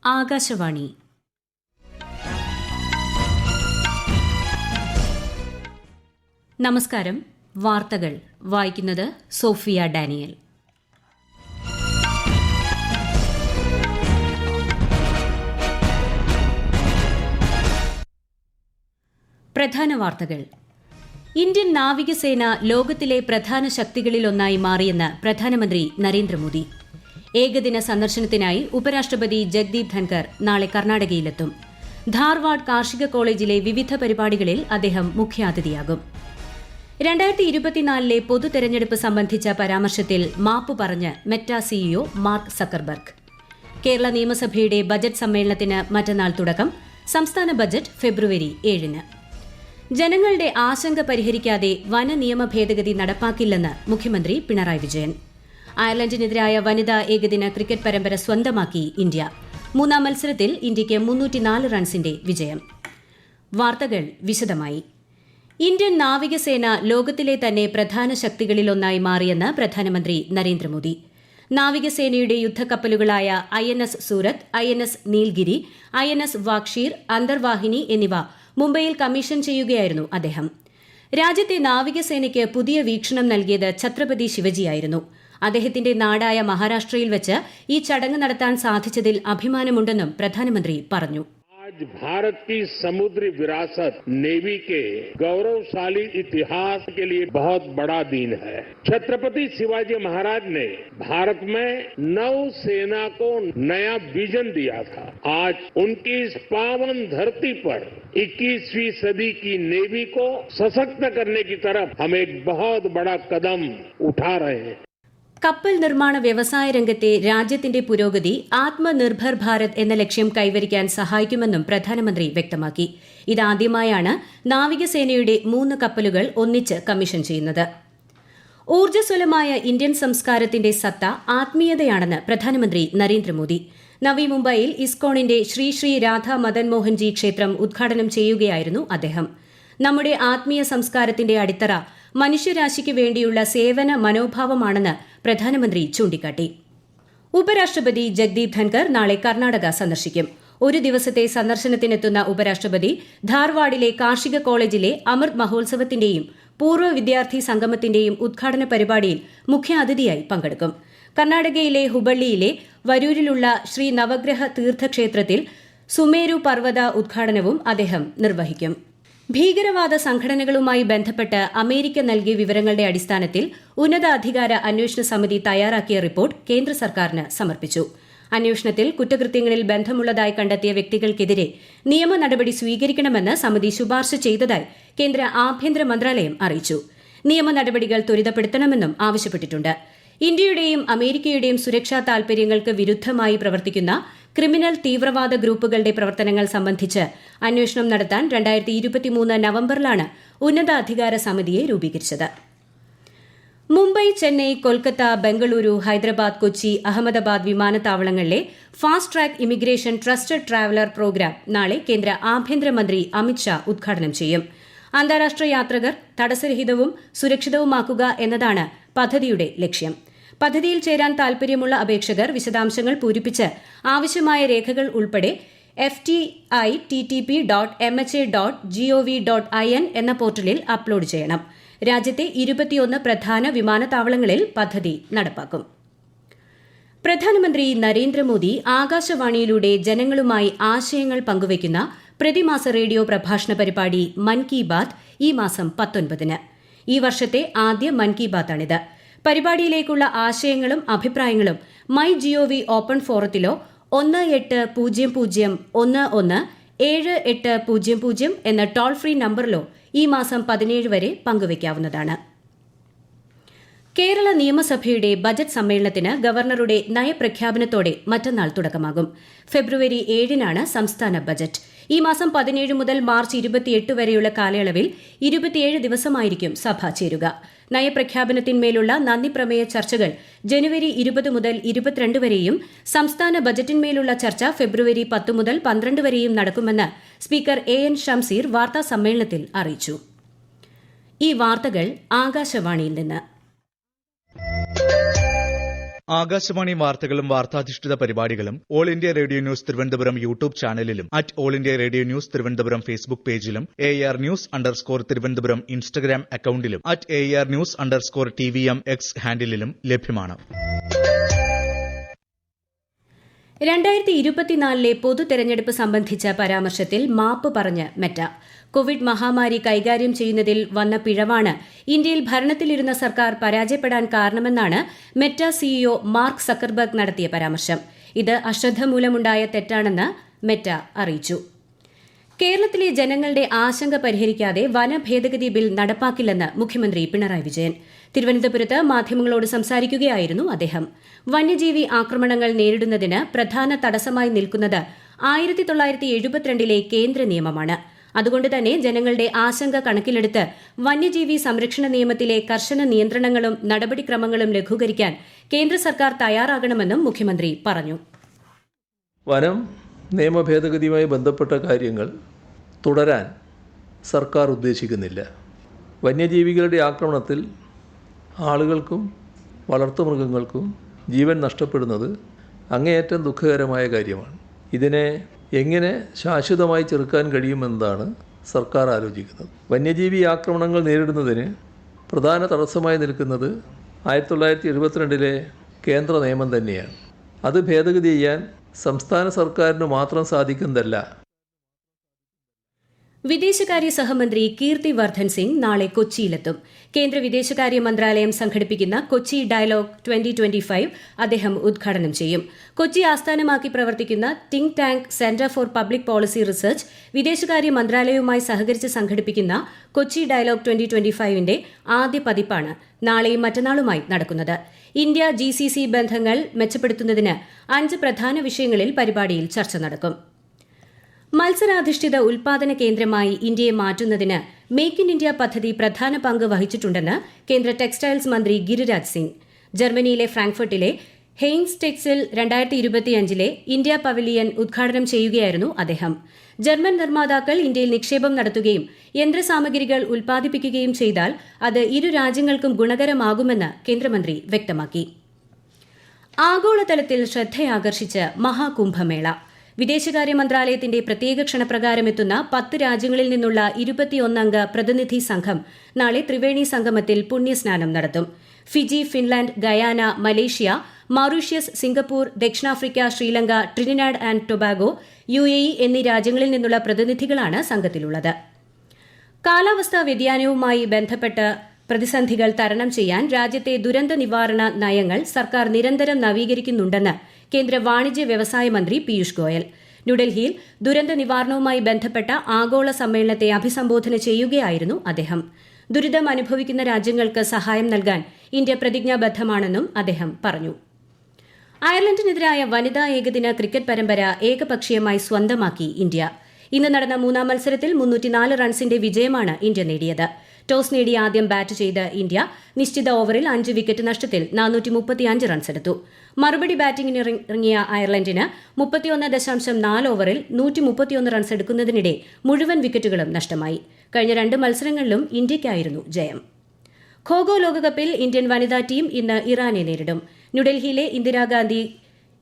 ആകാശവാണി. നമസ്കാരം. വാർത്തകൾ വായിക്കുന്നത് സോഫിയ ഡാനിയൽ. പ്രധാന വാർത്തകൾ. ഇന്ത്യൻ നാവികസേന ലോകത്തിലെ പ്രധാന ശക്തികളിലൊന്നായി മാറിയെന്ന് പ്രധാനമന്ത്രി നരേന്ദ്രമോദി. ഏകദിന സന്ദർശനത്തിനായി ഉപരാഷ്ട്രപതി ജഗ്ദീപ് ധൻകർ നാളെ കർണാടകയിലെത്തും. ധാർവാഡ് കാർഷിക കോളേജിലെ വിവിധ പരിപാടികളിൽ അദ്ദേഹം മുഖ്യാതിഥിയാകും. 2024 പൊതു തെരഞ്ഞെടുപ്പ് സംബന്ധിച്ച പരാമർശത്തിൽ മാപ്പ് പറഞ്ഞ് Meta CEO mark Zuckerberg. Kerala നിയമസഭയുടെ ബജറ്റ് സമ്മേളനത്തിന് മറ്റന്നാൾ തുടക്കം. സംസ്ഥാന ബജറ്റ് ഫെബ്രുവരി 7-ന്. ജനങ്ങളുടെ ആശങ്ക പരിഹരിക്കാതെ വനനിയമ ഭേദഗതി നടപ്പാക്കില്ലെന്ന് മുഖ്യമന്ത്രി പിണറായി വിജയൻ. അയർലൻഡിനെതിരായ വനിതാ ഏകദിന ക്രിക്കറ്റ് പരമ്പര സ്വന്തമാക്കി ഇന്ത്യ. മൂന്നാം മത്സരത്തിൽ ഇന്ത്യയ്ക്ക് 304 റൺസിന്റെ വിജയം. വാർത്തകൾ വിശദമായി. ഇന്ത്യൻ നാവികസേന ലോകത്തിലെ തന്നെ പ്രധാന ശക്തികളിലൊന്നായി മാറിയെന്ന് പ്രധാനമന്ത്രി നരേന്ദ്രമോദി. നാവികസേനയുടെ യുദ്ധക്കപ്പലുകളായ INS Surat, INS Nilgiri, INS Vagsheer, അന്തർവാഹിനി എന്നിവ മുംബൈയിൽ കമ്മീഷൻ ചെയ്യുകയായിരുന്നു അദ്ദേഹം. രാജ്യത്തെ നാവികസേനയ്ക്ക് പുതിയ വീക്ഷണം നൽകിയത് ഛത്രപതി ശിവജിയായിരുന്നു. അദ്ദേഹത്തിന്റെ നാടായ മഹാരാഷ്ട്രയിൽ വെച്ച് ഈ ചടങ്ങ് നടത്താൻ സാധിച്ചതിൽ അഭിമാനമുണ്ടെന്നും പ്രധാനമന്ത്രി പറഞ്ഞു. आज भारत की समुद्री विरासत नेवी के गौरवशाली इतिहास के लिए बहुत बड़ा दिन है. छत्रपति शिवाजी महाराज ने भारत में नौसेना को नया विजन दिया था. आज उनकी इस पावन धरती पर 21वीं सदी की नेवी को सशक्त करने की तरफ हम एक बहुत बड़ा कदम उठा रहे हैं. കപ്പൽ നിർമ്മാണ വ്യവസായ രംഗത്തെ രാജ്യത്തിന്റെ പുരോഗതി ആത്മനിർഭർ ഭാരത് എന്ന ലക്ഷ്യം കൈവരിക്കാൻ സഹായിക്കുമെന്നും പ്രധാനമന്ത്രി വ്യക്തമാക്കി. ഇതാദ്യമായാണ് നാവികസേനയുടെ 3 കപ്പലുകൾ ഒന്നിച്ച് കമ്മീഷൻ ചെയ്യുന്നത്. ഊർജ്ജസ്വലമായ ഇന്ത്യൻ സംസ്കാരത്തിന്റെ സത്ത ആത്മീയതയാണെന്ന് പ്രധാനമന്ത്രി നരേന്ദ്രമോദി. നവി മുംബൈയിൽ ഇസ്കോണിന്റെ ശ്രീ ശ്രീ രാധാ മദൻ മോഹൻജി ക്ഷേത്രം ഉദ്ഘാടനം ചെയ്യുകയായിരുന്നു അദ്ദേഹം. നമ്മുടെ ആത്മീയ സംസ്കാരത്തിന്റെ അടിത്തറ മനുഷ്യരാശിക്ക് വേണ്ടിയുള്ള സേവന മനോഭാവമാണെന്ന് പ്രധാനമന്ത്രി ചൂണ്ടിക്കാട്ടി. ഉപരാഷ്ട്രപതി ജഗ്ദീപ് ധൻകർ നാളെ കർണാടക സന്ദർശിക്കും. ഒരു ദിവസത്തെ സന്ദർശനത്തിനെത്തുന്ന ഉപരാഷ്ട്രപതി ധാർവാഡിലെ കാർഷിക കോളേജിലെ അമൃത് മഹോത്സവത്തിന്റെയും പൂർവ്വ വിദ്യാർത്ഥി സംഗമത്തിന്റെയും ഉദ്ഘാടന പരിപാടിയിൽ മുഖ്യാതിഥിയായി പങ്കെടുക്കും. കർണാടകയിലെ ഹുബള്ളിയിലെ വരൂരിലുള്ള ശ്രീ നവഗ്രഹ തീർത്ഥക്ഷേത്രത്തിൽ സുമേരു പർവ്വത ഉദ്ഘാടനവും അദ്ദേഹം നിർവഹിക്കും. ഭീകരവാദ സംഘടനകളുമായി ബന്ധപ്പെട്ട് അമേരിക്ക നൽകിയ വിവരങ്ങളുടെ അടിസ്ഥാനത്തിൽ ഉന്നതാധികാര അന്വേഷണ സമിതി തയ്യാറാക്കിയ റിപ്പോർട്ട് കേന്ദ്ര സർക്കാരിന് സമർപ്പിച്ചു. അന്വേഷണത്തിൽ കുറ്റകൃത്യങ്ങളിൽ ബന്ധമുള്ളതായി കണ്ടെത്തിയ വ്യക്തികൾക്കെതിരെ നിയമ നടപടി സ്വീകരിക്കണമെന്ന് സമിതി ശുപാർശ ചെയ്തതായി കേന്ദ്ര ആഭ്യന്തര മന്ത്രാലയം അറിയിച്ചു. നിയമ നടപടികൾ ത്വരിതപ്പെടുത്തണമെന്നും ആവശ്യപ്പെട്ടിട്ടുണ്ട്. ഇന്ത്യയുടെയും അമേരിക്കയുടെയും സുരക്ഷാ താൽപര്യങ്ങൾക്ക് വിരുദ്ധമായി പ്രവർത്തിക്കുന്ന ക്രിമിനൽ തീവ്രവാദ ഗ്രൂപ്പുകളുടെ പ്രവർത്തനങ്ങൾ സംബന്ധിച്ച് അന്വേഷണം നടത്താൻ 2023 നവംബറിലാണ് ഉന്നതാധികാര സമിതിയെ രൂപീകരിച്ചത്. മുംബൈ, ചെന്നൈ, കൊൽക്കത്ത, ബംഗളൂരു, ഹൈദരാബാദ്, കൊച്ചി, അഹമ്മദാബാദ് വിമാനത്താവളങ്ങളിലെ fast track immigration trusted traveller programme നാളെ കേന്ദ്ര ആഭ്യന്തരമന്ത്രി അമിത്ഷാ ഉദ്ഘാടനം ചെയ്യും. അന്താരാഷ്ട്ര യാത്രികർ തടസ്സരഹിതവും സുരക്ഷിതവുമാക്കുക എന്നതാണ് പദ്ധതിയുടെ ലക്ഷ്യം. പദ്ധതിയിൽ ചേരാൻ താൽപര്യമുള്ള അപേക്ഷകർ വിശദാംശങ്ങൾ പൂരിപ്പിച്ച് ആവശ്യമായ രേഖകൾ ഉൾപ്പെടെ ftitp.mha.gov.in എന്ന പോർട്ടലിൽ അപ്ലോഡ് ചെയ്യണം. രാജ്യത്തെ 21 പ്രധാന വിമാനത്താവളങ്ങളിൽ പദ്ധതി നടപ്പാക്കും. പ്രധാനമന്ത്രി നരേന്ദ്രമോദി ആകാശവാണിയിലൂടെ ജനങ്ങളുമായി ആശയങ്ങൾ പങ്കുവയ്ക്കുന്ന പ്രതിമാസ റേഡിയോ പ്രഭാഷണ പരിപാടി മൻ കി ബാത്ത് ഈ മാസം 19-ന്. ഈ വർഷത്തെ ആദ്യ മൻ കി ബാത്താണിത്. പരിപാടിയിലേക്കുള്ള ആശയങ്ങളും അഭിപ്രായങ്ങളും മൈ ജിഒവി ഓപ്പൺ ഫോറത്തിലോ 1800117800 എന്ന ടോൾ ഫ്രീ നമ്പറിലോ ഈ മാസം 17 വരെ പങ്കുവയ്ക്കാവുന്നതാണ്. കേരള നിയമസഭയുടെ ബജറ്റ് സമ്മേളനത്തിന് ഗവർണറുടെ നയപ്രഖ്യാപനത്തോടെ മറ്റന്നാൾ തുടക്കമാകും. ഫെബ്രുവരി 7-നാണ് സംസ്ഥാന ബജറ്റ്. ഈ മാസം 17 മുതൽ മാർച്ച് 28 വരെയുള്ള കാലയളവിൽ 27 ദിവസമായിരിക്കും സഭ ചേരുക. നയപ്രഖ്യാപനത്തിന്മേലുള്ള നന്ദിപ്രമേയ ചർച്ചകൾ ജനുവരി 20 മുതൽ 22 വരെയും സംസ്ഥാന ബജറ്റിന്മേലുള്ള ചർച്ച ഫെബ്രുവരി 10 മുതൽ 12 വരെയും നടക്കുമെന്ന് സ്പീക്കർ AN ഷംസീർ വാർത്താസമ്മേളനത്തിൽ അറിയിച്ചു. ഈ വാർത്തകൾ ആകാശവാണിയിൽ നിന്ന്. ആകാശവാണി വാർത്തകളും വാർത്താധിഷ്ഠിത പരിപാടികളും all India radio news Thiruvananthapuram YouTube ചാനലിലും all India radio news Thiruvananthapuram Facebook പേജിലും AR ന്യൂസ് _തിരുവനന്തപുരം ഇൻസ്റ്റഗ്രാം അക്കൌണ്ടിലും AR ന്യൂസ് _TVM X ഹാൻഡിലും ലഭ്യമാണ്. 2024 പൊതു തെരഞ്ഞെടുപ്പ് സംബന്ധിച്ച പരാമർശത്തിൽ മാപ്പ് പറഞ്ഞ് മെറ്റ. കോവിഡ് മഹാമാരി കൈകാര്യം ചെയ്യുന്നതിൽ വന്ന പിഴവാണ് ഇന്ത്യയിൽ ഭരണത്തിലിരുന്ന സർക്കാർ പരാജയപ്പെടാൻ കാരണമെന്നാണ് മെറ്റ CEO മാർക്ക് സക്കർബർഗ് നടത്തിയ പരാമർശം. ഇത് അശ്രദ്ധ മൂലമുണ്ടായ തെറ്റാണെന്ന് മെറ്റ അറിയിച്ചു. കേരളത്തിലെ ജനങ്ങളുടെ ആശങ്ക പരിഹരിക്കാതെ വനഭേദഗതി ബിൽ നടപ്പാക്കില്ലെന്ന് മുഖ്യമന്ത്രി പിണറായി വിജയൻ. തിരുവനന്തപുരത്ത് മാധ്യമങ്ങളോട് സംസാരിക്കുകയായിരുന്നു അദ്ദേഹം. വന്യജീവി ആക്രമണങ്ങൾ നേരിടുന്നതിന് പ്രധാന തടസ്സമായി നിൽക്കുന്നത് 1972 കേന്ദ്ര നിയമമാണ്. അതുകൊണ്ട് തന്നെ ജനങ്ങളുടെ ആശങ്ക കണക്കിലെടുത്ത് വന്യജീവി സംരക്ഷണ നിയമത്തിലെ കർശന നിയന്ത്രണങ്ങളും നടപടിക്രമങ്ങളും ലഘൂകരിക്കാൻ കേന്ദ്ര സർക്കാർ തയ്യാറാകണമെന്നും മുഖ്യമന്ത്രി പറഞ്ഞു. വനം നിയമ ഭേദഗതിയുമായി ബന്ധപ്പെട്ട കാര്യങ്ങൾ തുടരാൻ സർക്കാർ ഉദ്ദേശിക്കുന്നില്ല. വന്യജീവികളുടെ ആക്രമണത്തിൽ ആളുകൾക്കും വളർത്തുമൃഗങ്ങൾക്കും ജീവൻ നഷ്ടപ്പെടുന്നത് അങ്ങേയറ്റം ദുഃഖകരമായ കാര്യമാണ്. ഇതിനെ എങ്ങനെ ശാശ്വതമായി ചെറുക്കാൻ കഴിയുമെന്നതാണ് സർക്കാർ ആലോചിക്കുന്നത്. വന്യജീവി ആക്രമണങ്ങൾ നേരിടുന്നതിന് പ്രധാന തടസ്സമായി നിൽക്കുന്നത് 1972 കേന്ദ്ര നിയമം തന്നെയാണ്. അത് ഭേദഗതി ചെയ്യാൻ സംസ്ഥാന സർക്കാരിന് മാത്രം സാധിക്കുന്നതല്ല. വിദേശകാര്യ സഹമന്ത്രി കീർത്തി വർദ്ധൻ സിംഗ് നാളെ കൊച്ചിയിലെത്തും. കേന്ദ്ര വിദേശകാര്യ മന്ത്രാലയം സംഘടിപ്പിക്കുന്ന കൊച്ചി ഡയലോഗ് 2025 അദ്ദേഹം ഉദ്ഘാടനം ചെയ്യും. കൊച്ചി ആസ്ഥാനമാക്കി പ്രവർത്തിക്കുന്ന think tank centre for public policy research വിദേശകാര്യ മന്ത്രാലയവുമായി സഹകരിച്ച് സംഘടിപ്പിക്കുന്ന കൊച്ചി ഡയലോഗ് 2025ന്റെ ആദ്യ പതിപ്പാണ് നാളെയും മറ്റന്നാളുമായി നടക്കുന്നത്. ഇന്ത്യ GCC ബന്ധങ്ങൾ മെച്ചപ്പെടുത്തുന്നതിന് 5 പ്രധാന വിഷയങ്ങളിൽ പരിപാടിയിൽ ചർച്ച നടക്കും. മത്സരാധിഷ്ഠിത ഉൽപാദന കേന്ദ്രമായി ഇന്ത്യയെ മാറ്റുന്നതിന് മേക്ക് ഇൻ ഇന്ത്യ പദ്ധതി പ്രധാന പങ്ക് വഹിച്ചിട്ടുണ്ടെന്ന് കേന്ദ്ര ടെക്സ്റ്റൈൽസ് മന്ത്രി ഗിരിരാജ് സിംഗ്. ജർമ്മനിയിലെ ഫ്രാങ്ക്ഫർട്ടിലെ ഹെയ്ൻസ് ടെക്സിൽ 2025 ഇന്ത്യ പവലിയൻ ഉദ്ഘാടനം ചെയ്യുകയായിരുന്നു അദ്ദേഹം. ജർമ്മൻ നിർമ്മാതാക്കൾ ഇന്ത്യയിൽ നിക്ഷേപം നടത്തുകയും യന്ത്രസാമഗ്രികൾ ഉൽപ്പാദിപ്പിക്കുകയും ചെയ്താൽ അത് ഇരു രാജ്യങ്ങൾക്കും ഗുണകരമാകുമെന്ന് കേന്ദ്രമന്ത്രി വ്യക്തമാക്കി. ആഗോളതലത്തിൽ ശ്രദ്ധയാകർഷിച്ച് മഹാകുംഭമേള. വിദേശകാര്യ മന്ത്രാലയത്തിന്റെ പ്രത്യേക ക്ഷണപ്രകാരം എത്തുന്ന 10 രാജ്യങ്ങളിൽ നിന്നുള്ള 21 അംഗ പ്രതിനിധി സംഘം നാളെ ത്രിവേണി സംഗമത്തിൽ പുണ്യസ്നാനം നടത്തും. Fiji, Finland, Guyana, Malaysia, Mauritius, Singapore, ദക്ഷിണാഫ്രിക്ക, Sri Lanka, Trinidad and Tobago, UAE എന്നീ രാജ്യങ്ങളിൽ നിന്നുള്ള പ്രതിനിധികളാണ് സംഘത്തിലുള്ളത്. കാലാവസ്ഥാ വ്യതിയാനവുമായി ബന്ധപ്പെട്ട് പ്രതിസന്ധികൾ തരണം ചെയ്യാൻ രാജ്യത്തെ ദുരന്ത നിവാരണ നയങ്ങൾ സർക്കാർ നിരന്തരം നവീകരിക്കുന്നുണ്ടെന്ന് കേന്ദ്ര വാണിജ്യ വ്യവസായ മന്ത്രി പീയൂഷ് ഗോയൽ. ന്യൂഡൽഹിയിൽ ദുരന്ത നിവാരണവുമായി ബന്ധപ്പെട്ട ആഗോള സമ്മേളനത്തെ അഭിസംബോധന ചെയ്യുകയായിരുന്നു അദ്ദേഹം. ദുരിതം അനുഭവിക്കുന്ന രാജ്യങ്ങൾക്ക് സഹായം നൽകാൻ ഇന്ത്യ പ്രതിജ്ഞാബദ്ധമാണെന്നും അദ്ദേഹം പറഞ്ഞു. അയർലൻഡിനെതിരായ വനിതാ ഏകദിന ക്രിക്കറ്റ് പരമ്പര ഏകപക്ഷീയമായി സ്വന്തമാക്കി ഇന്ത്യ. ഇന്ന് നടന്ന 3-ാം മത്സരത്തിൽ 304 റൺസിന്റെ വിജയമാണ് ഇന്ത്യ നേടിയത്. ടോസ് നേടി ആദ്യം ബാറ്റ് ചെയ്ത ഇന്ത്യ നിശ്ചിത ഓവറിൽ 5 വിക്കറ്റ് നഷ്ടത്തിൽ 435 റൺസെടുത്തു. മറുപടി ബാറ്റിംഗിനിറങ്ങിയ അയർലൻഡിന് 31.4 ഓവറിൽ 131 റൺസ് എടുക്കുന്നതിനിടെ മുഴുവൻ വിക്കറ്റുകളും നഷ്ടമായി. കഴിഞ്ഞ 2 മത്സരങ്ങളിലും ഇന്ത്യയ്ക്കായിരുന്നു ജയം. ഖോഖോ ലോകകപ്പിൽ ഇന്ത്യൻ വനിതാ ടീം ഇന്ന് ഇറാനെ നേരിടും. ന്യൂഡൽഹിയിലെ ഇന്ദിരാഗാന്ധി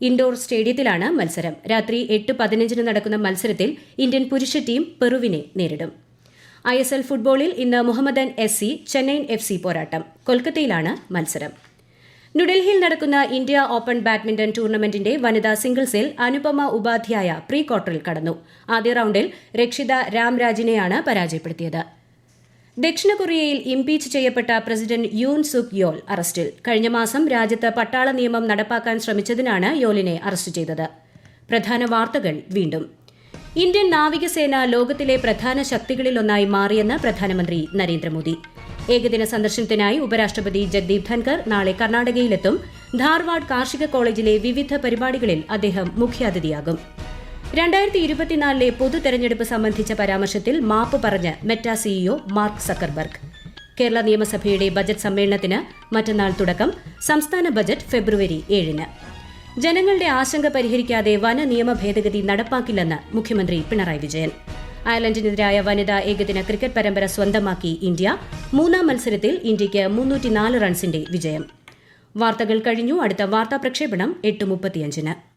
ഇൻഡോർ സ്റ്റേഡിയത്തിലാണ് മത്സരം. രാത്രി 8:15 നടക്കുന്ന മത്സരത്തിൽ ഇന്ത്യൻ പുരുഷ ടീം പെറുവിനെ നേരിടും. ISL ഫുട്ബോളിൽ ഇന്ന് മുഹമ്മദൻ SC ചെന്നൈയിൻ FC പോരാട്ടം. കൊൽക്കത്തയിലാണ് മത്സരം. ന്യൂഡൽഹിയിൽ നടക്കുന്ന ഇന്ത്യ ഓപ്പൺ ബാഡ്മിന്റൺ ടൂർണമെന്റിന്റെ വനിതാ സിംഗിൾസിൽ അനുപമ ഉപാധ്യായ പ്രീ ക്വാർട്ടറിൽ കടന്നു. ആദ്യ റൌണ്ടിൽ രക്ഷിത രാംരാജിനെയാണ് പരാജയപ്പെടുത്തിയത്. ദക്ഷിണ കൊറിയയിൽ ഇംപീച്ച് ചെയ്യപ്പെട്ട പ്രസിഡന്റ് യൂൻ സുക് യോൾ അറസ്റ്റിൽ. കഴിഞ്ഞ മാസം രാജ്യത്ത് പട്ടാള നിയമം നടപ്പാക്കാൻ ശ്രമിച്ചതിനാണ് യോലിനെ അറസ്റ്റ് ചെയ്തത്. പ്രധാന വാർത്തകൾ വീണ്ടും. ഇന്ത്യൻ നാവികസേന ലോകത്തിലെ പ്രധാന ശക്തികളിലൊന്നായി മാറിയെന്ന് പ്രധാനമന്ത്രി നരേന്ദ്രമോദി. ഏകദിന സന്ദർശനത്തിനായി ഉപരാഷ്ട്രപതി ജഗ്ദീപ് ധൻകർ നാളെ കർണാടകയിലെത്തും. ധാർവാഡ് കാർഷിക കോളേജിലെ വിവിധ പരിപാടികളിൽ അദ്ദേഹം മുഖ്യാതിഥിയാകും. 2024 പൊതു തെരഞ്ഞെടുപ്പ് സംബന്ധിച്ച പരാമർശത്തിൽ മാപ്പ് പറഞ്ഞ് Meta CEO mark Zuckerberg. Kerala നിയമസഭയുടെ ബജറ്റ് സമ്മേളനത്തിന് മറ്റന്നാൾ തുടക്കം. സംസ്ഥാന ബജറ്റ് ഫെബ്രുവരി 7-ന്. ജനങ്ങളുടെ ആശങ്ക പരിഹരിക്കാതെ വന നിയമ ഭേദഗതി നടപ്പാക്കില്ലെന്ന് മുഖ്യമന്ത്രി പിണറായി വിജയൻ. അയർലൻഡിനെതിരായ വനിതാ ഏകദിന ക്രിക്കറ്റ് പരമ്പര സ്വന്തമാക്കി ഇന്ത്യ. 3-ാം മത്സരത്തിൽ ഇന്ത്യയ്ക്ക് 304 റൺസിന്റെ വിജയം. വാർത്തകൾ കഴിഞ്ഞു. അടുത്ത വാർത്താ പ്രക്ഷേപണം 8:35.